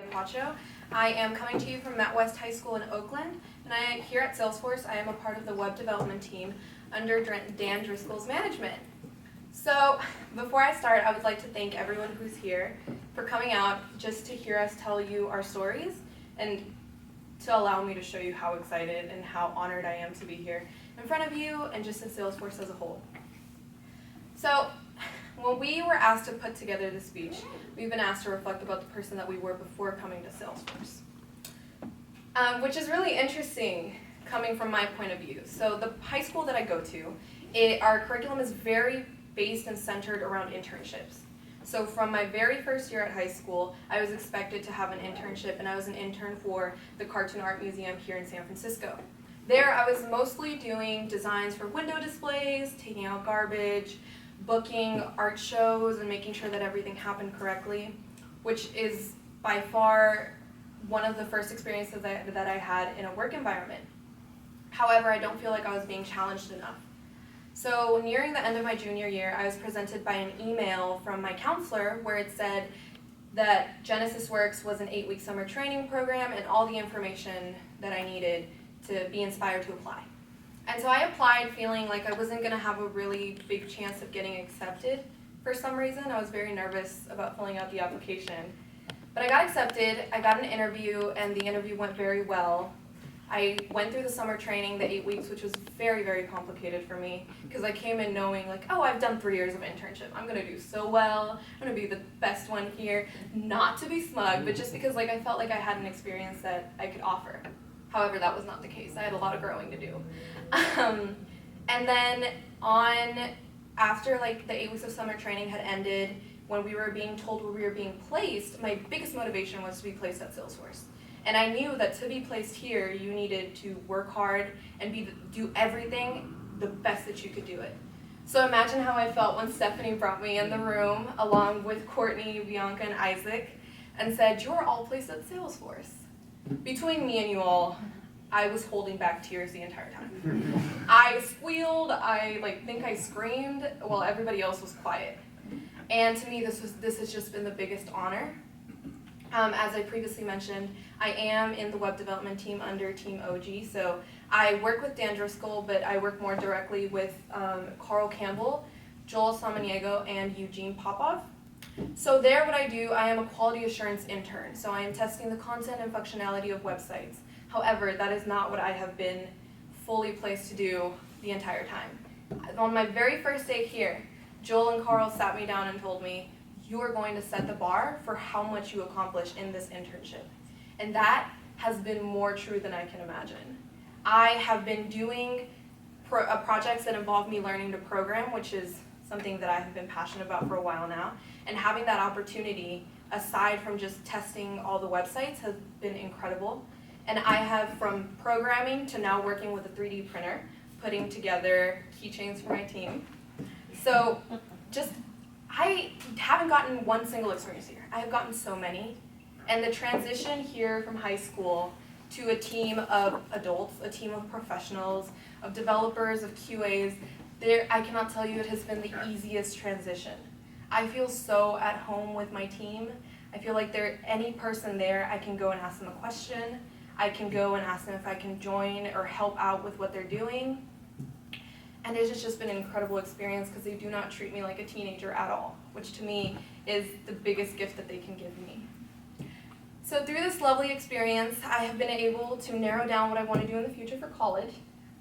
Pacho. I am coming to you from Met West High School in Oakland, and here at Salesforce, I am a part of the web development team under Dan Driscoll's management. So, before I start, I would like to thank everyone who's here for coming out just to hear us tell you our stories and to allow me to show you how excited and how honored I am to be here in front of you and just in Salesforce as a whole. So, when we were asked to put together this speech, we've been asked to reflect about the person that we were before coming to Salesforce, which is really interesting coming from my point of view. So the high school that I go to, our curriculum is very based and centered around internships. So from my very first year at high school, I was expected to have an internship, and I was an intern for the Cartoon Art Museum here in San Francisco. There I was mostly doing designs for window displays, taking out garbage, booking art shows, and making sure that everything happened correctly, which is by far one of the first experiences that I had in a work environment. However, I don't feel like I was being challenged enough. So nearing the end of my junior year, I was presented by an email from my counselor where it said that Genesis Works was an 8-week summer training program and all the information that I needed to be inspired to apply. And so I applied feeling like I wasn't going to have a really big chance of getting accepted for some reason. I was very nervous about filling out the application. But I got accepted, I got an interview, and the interview went very well. I went through the summer training, the 8 weeks, which was very, very complicated for me because I came in knowing like, oh, I've done 3 years of internship. I'm going to do so well. I'm going to be the best one here. Not to be smug, but just because like I felt like I had an experience that I could offer. However, that was not the case. I had a lot of growing to do. And then after like the 8 weeks of summer training had ended, when we were being told where we were being placed, my biggest motivation was to be placed at Salesforce. And I knew that to be placed here, you needed to work hard and do everything the best that you could do it. So imagine how I felt when Stephanie brought me in the room along with Courtney, Bianca, and Isaac and said, "You're all placed at Salesforce." Between me and you all, I was holding back tears the entire time. I squealed, I think I screamed, while everybody else was quiet. And to me, this has just been the biggest honor. As I previously mentioned, I am in the web development team under Team OG, so I work with Dan Driscoll, but I work more directly with Carl Campbell, Joel Samaniego, and Eugene Popov. So there what I do, I am a quality assurance intern, so I am testing the content and functionality of websites. However, that is not what I have been fully placed to do the entire time. On my very first day here, Joel and Carl sat me down and told me, "You are going to set the bar for how much you accomplish in this internship." And that has been more true than I can imagine. I have been doing projects that involve me learning to program, which is something that I have been passionate about for a while now, and having that opportunity, aside from just testing all the websites, has been incredible. And I have, from programming to now working with a 3D printer, putting together keychains for my team. So I haven't gotten one single experience here. I have gotten so many. And the transition here from high school to a team of adults, a team of professionals, of developers, of QAs, I cannot tell you it has been the easiest transition. I feel so at home with my team. I feel like any person there, I can go and ask them a question. I can go and ask them if I can join or help out with what they're doing. And it's just been an incredible experience because they do not treat me like a teenager at all, which to me is the biggest gift that they can give me. So through this lovely experience, I have been able to narrow down what I want to do in the future for college.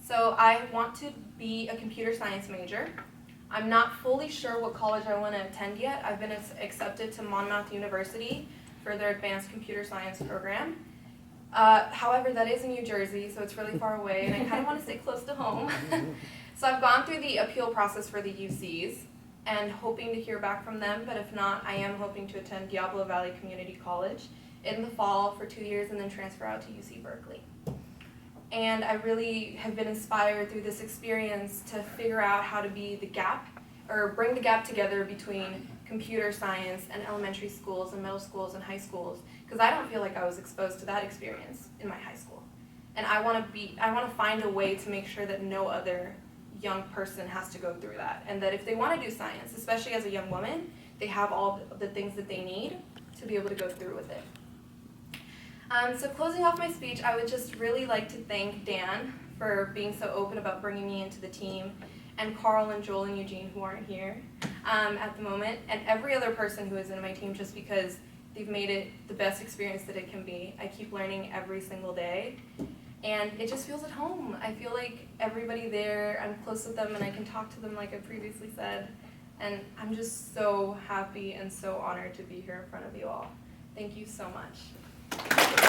So I want to be a computer science major. I'm not fully sure what college I want to attend yet. I've been accepted to Monmouth University for their advanced computer science program. However, that is in New Jersey, so it's really far away, and I kind of want to stay close to home. So I've gone through the appeal process for the UCs and hoping to hear back from them, but if not, I am hoping to attend Diablo Valley Community College in the fall for 2 years and then transfer out to UC Berkeley. And I really have been inspired through this experience to figure out how to be the gap, or bring the gap together between computer science and elementary schools and middle schools and high schools, because I don't feel like I was exposed to that experience in my high school. And I want to find a way to make sure that no other young person has to go through that, and that if they want to do science, especially as a young woman, they have all the things that they need to be able to go through with it. So closing off my speech, I would just really like to thank Dan for being so open about bringing me into the team, and Carl and Joel and Eugene, who aren't here at the moment, and every other person who is in my team, just because they've made it the best experience that it can be. I keep learning every single day, and it just feels at home. I feel like everybody there, I'm close with them, and I can talk to them like I previously said, and I'm just so happy and so honored to be here in front of you all. Thank you so much.